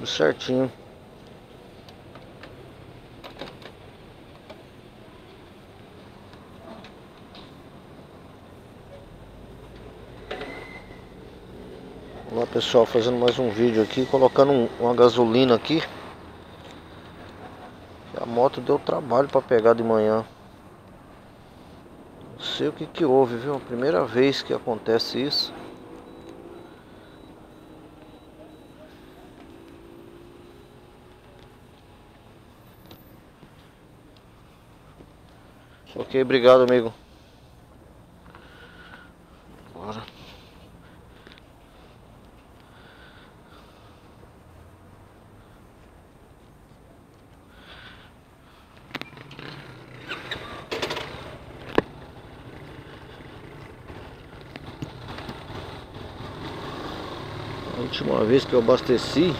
Tudo certinho. Olá pessoal, fazendo mais um vídeo aqui, colocando uma gasolina aqui. A moto deu trabalho para pegar de manhã. Não sei o que que houve, viu? Primeira vez que acontece isso. Ok, obrigado amigo. Bora. A última vez que eu abasteci,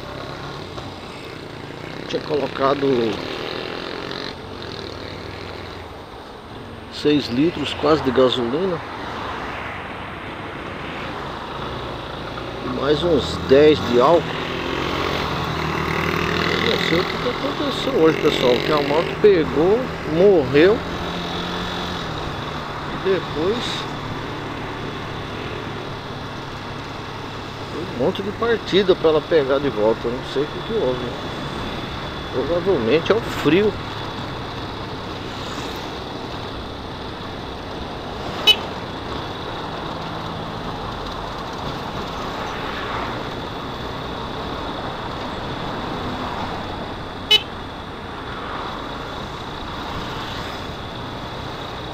tinha colocado 6 litros quase de gasolina e mais uns 10 de álcool. Não sei o que aconteceu hoje, pessoal, que a moto pegou, morreu e depois um monte de partida para ela pegar de volta. Eu não sei o que houve. Provavelmente é o frio.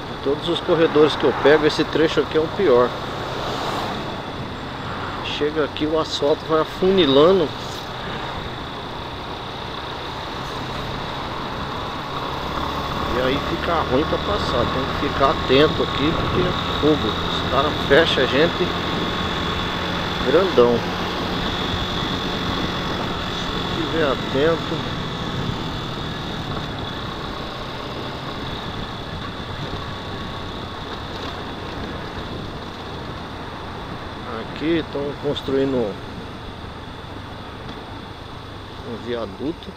De todos os corredores que eu pego, esse trecho aqui é o pior. Chega aqui, o asfalto vai afunilando. E aí fica ruim para passar. Tem que ficar atento aqui porque é fogo. Os caras fecham a gente grandão. Se estiver atento. Aqui estão construindo um viaduto.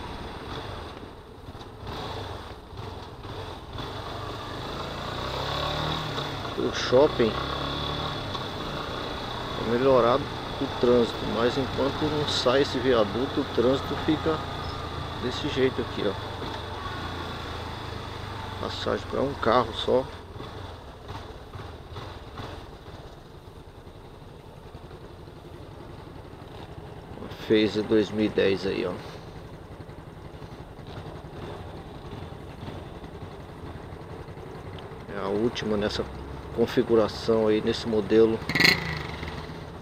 O shopping é melhorado o trânsito, mas enquanto não sai esse viaduto, o trânsito fica desse jeito aqui, ó. Passagem para um carro só. Fez 2010 aí, ó. É a última nessa configuração aí, nesse modelo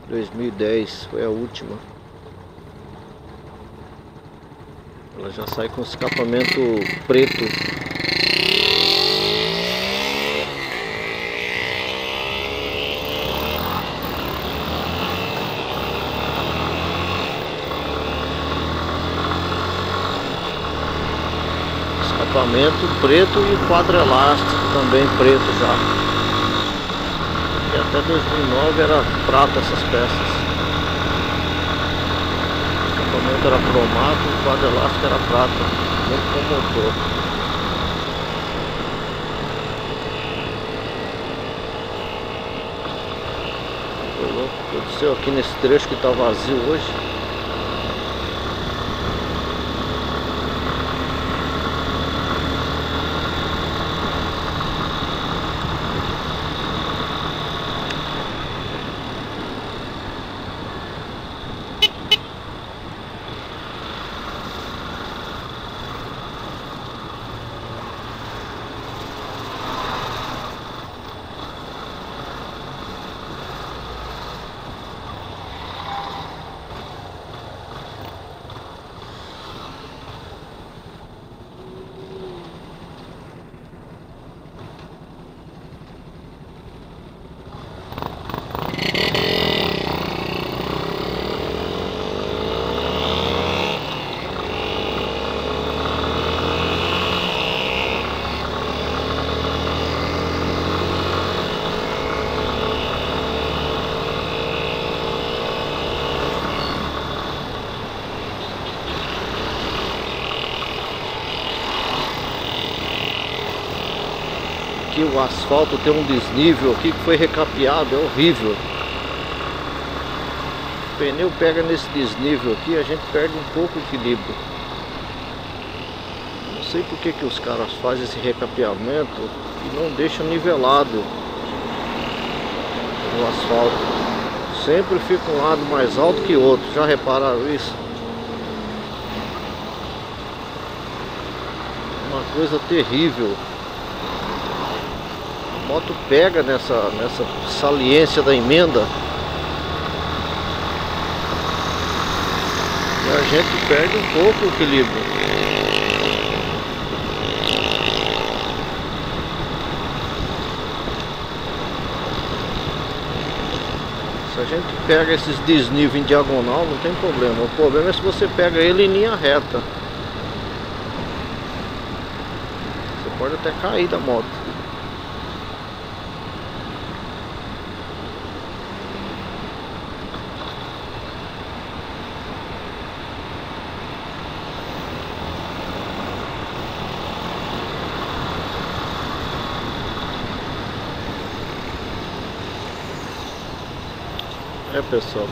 2010, foi a última. Ela já sai com escapamento preto. Escapamento preto e quadro elástico também preto já. E até 2009 era prata essas peças. O escapamento era cromato, o quadro elástico era prata, junto com o motor. O que aconteceu aqui nesse trecho que está vazio hoje? aqui o asfalto tem um desnível aqui que foi recapeado, é horrível. O pneu pega nesse desnível aqui, a gente perde um pouco o equilíbrio. Não sei por que os caras fazem esse recapeamento e não deixam nivelado o asfalto. Sempre fica um lado mais alto que o outro, já repararam isso? Uma coisa terrível. A moto pega nessa saliência da emenda e a gente perde um pouco o equilíbrio. Se a gente pega esses desníveis em diagonal, não tem problema. O problema é se você pega ele em linha reta. Você pode até cair da moto. Pessoal,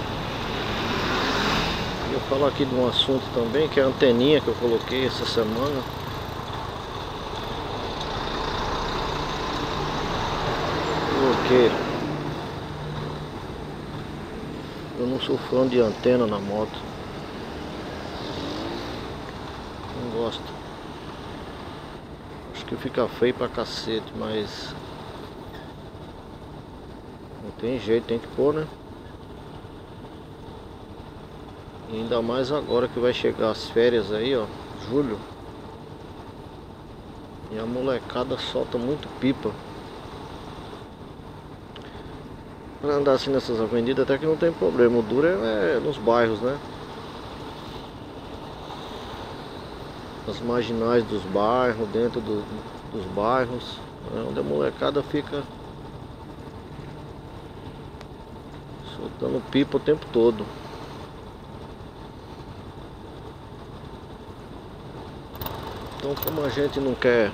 eu vou falar aqui de um assunto também, que é a anteninha que eu coloquei essa semana. Porque eu não sou fã de antena na moto, não gosto, acho que fica feio pra cacete, mas não tem jeito, tem que pôr, né? E ainda mais agora que vai chegar as férias aí, ó, julho. E a molecada solta muito pipa. Pra andar assim nessas avenidas até que não tem problema. O duro é nos bairros, né? As marginais dos bairros, dentro dos bairros, onde a molecada fica soltando pipa o tempo todo. Então, como a gente não quer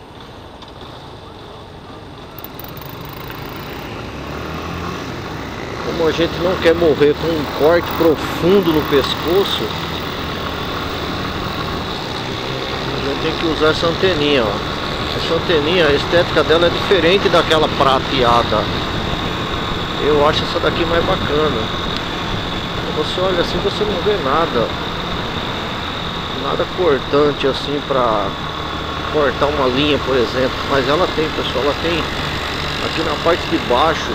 morrer com um corte profundo no pescoço, a gente tem que usar essa anteninha, ó. Essa anteninha, a estética dela é diferente daquela prateada. Eu acho essa daqui mais bacana. Você olha assim, você não vê nada cortante assim pra cortar uma linha, por exemplo. Mas ela tem, pessoal, ela tem aqui na parte de baixo,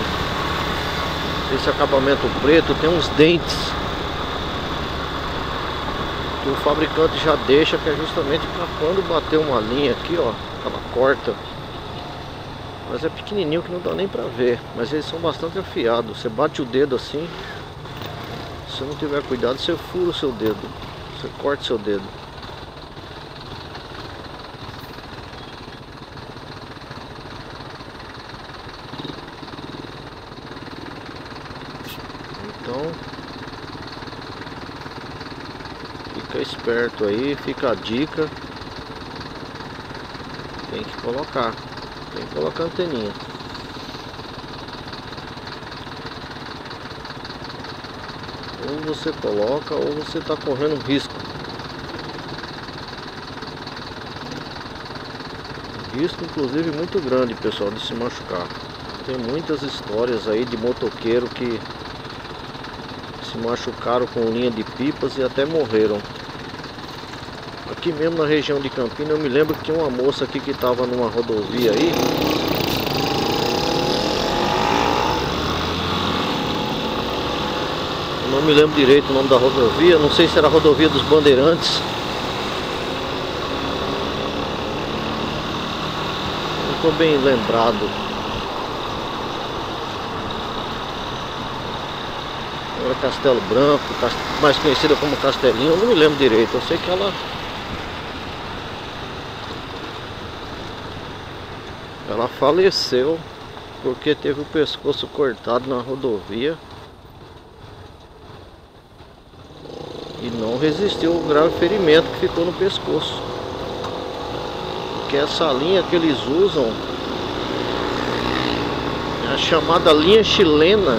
esse acabamento preto, tem uns dentes que o fabricante já deixa, que é justamente para quando bater uma linha aqui, ó, ela corta. Mas é pequenininho que não dá nem pra ver, mas eles são bastante afiados. Você bate o dedo assim, se não tiver cuidado, você fura o seu dedo, você corta o seu dedo. Então, fica esperto aí, fica a dica. Tem que colocar anteninha. Ou você coloca ou você está correndo risco. Risco inclusive muito grande, pessoal, de se machucar. Tem muitas histórias aí de motoqueiro que se machucaram com linha de pipas e até morreram. Aqui mesmo na região de Campinas, eu me lembro que tinha uma moça aqui que estava numa rodovia aí. Eu não me lembro direito o nome da rodovia, não sei se era a rodovia dos Bandeirantes. Não estou bem lembrado. Era Castelo Branco, mais conhecida como Castelinho, eu não me lembro direito. Eu sei que ela faleceu porque teve o pescoço cortado na rodovia e não resistiu ao grave ferimento que ficou no pescoço. Porque essa linha que eles usam A chamada linha chilena,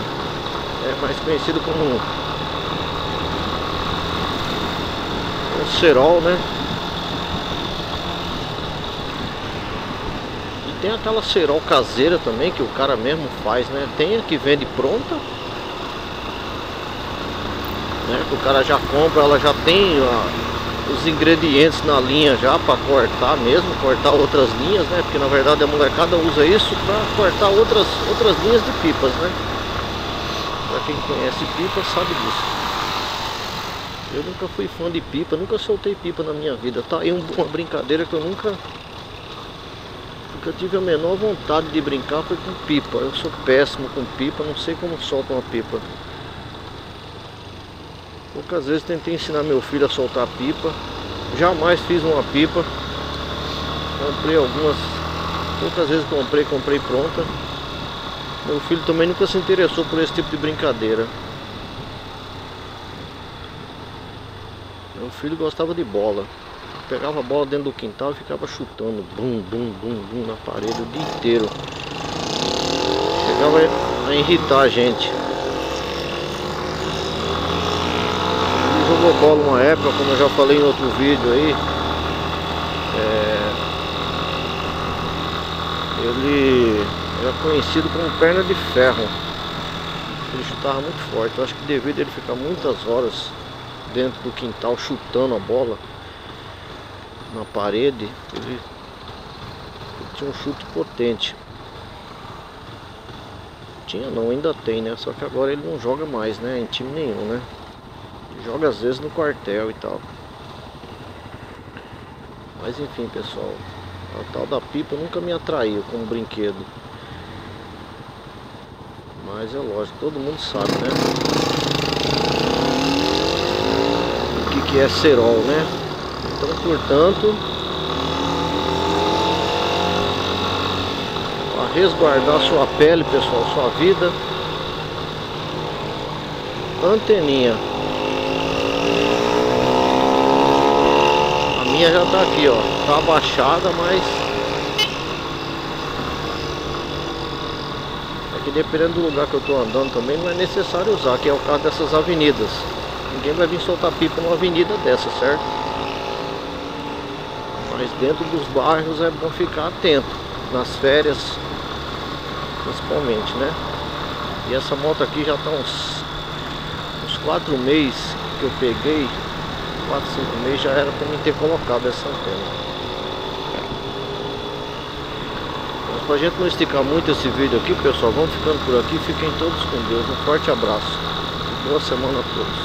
é mais conhecido como o cerol, né? E tem aquela cerol caseira também, que o cara mesmo faz, né? Tem a que vende pronta, né? Que o cara já compra, ela já tem os ingredientes na linha já para cortar mesmo, cortar outras linhas, né? Porque na verdade a molecada usa isso para cortar outras linhas de pipas, né? Para quem conhece pipa sabe disso. Eu nunca fui fã de pipa, nunca soltei pipa na minha vida. Tá aí uma brincadeira que eu nunca tive a menor vontade de brincar, foi com pipa. Eu sou péssimo com pipa, não sei como solta uma pipa. Poucas vezes tentei ensinar meu filho a soltar pipa. Jamais fiz uma pipa. Comprei algumas. Poucas vezes comprei pronta. Meu filho também nunca se interessou por esse tipo de brincadeira. Meu filho gostava de bola. Pegava a bola dentro do quintal e ficava chutando. Bum, bum, bum, bum na parede o dia inteiro. Chegava a irritar a gente. Jogou bola uma época, como eu já falei em outro vídeo aí, ele era conhecido como perna de ferro. Ele chutava muito forte. Eu acho que devido a ele ficar muitas horas dentro do quintal chutando a bola na parede, ele tinha um chute potente. Tinha não, ainda tem, né? Só que agora ele não joga mais, né? Em time nenhum, né? Joga às vezes no quartel e tal. Mas enfim, pessoal, a tal da pipa nunca me atraiu como brinquedo. Mas é lógico, todo mundo sabe, né? O que é cerol, né? Então, portanto, para resguardar sua pele, pessoal, sua vida, anteninha. A minha já tá aqui, ó, tá abaixada, mas é que dependendo do lugar que eu tô andando também não é necessário usar, que é o caso dessas avenidas. Ninguém vai vir soltar pipa numa avenida dessa, certo? Mas dentro dos bairros é bom ficar atento, nas férias principalmente, né? E essa moto aqui já tá uns 4 meses que eu peguei. 4, 5 meses já era para mim ter colocado essa antena. Mas pra gente não esticar muito esse vídeo aqui, pessoal, vamos ficando por aqui. Fiquem todos com Deus. Um forte abraço. Boa semana a todos.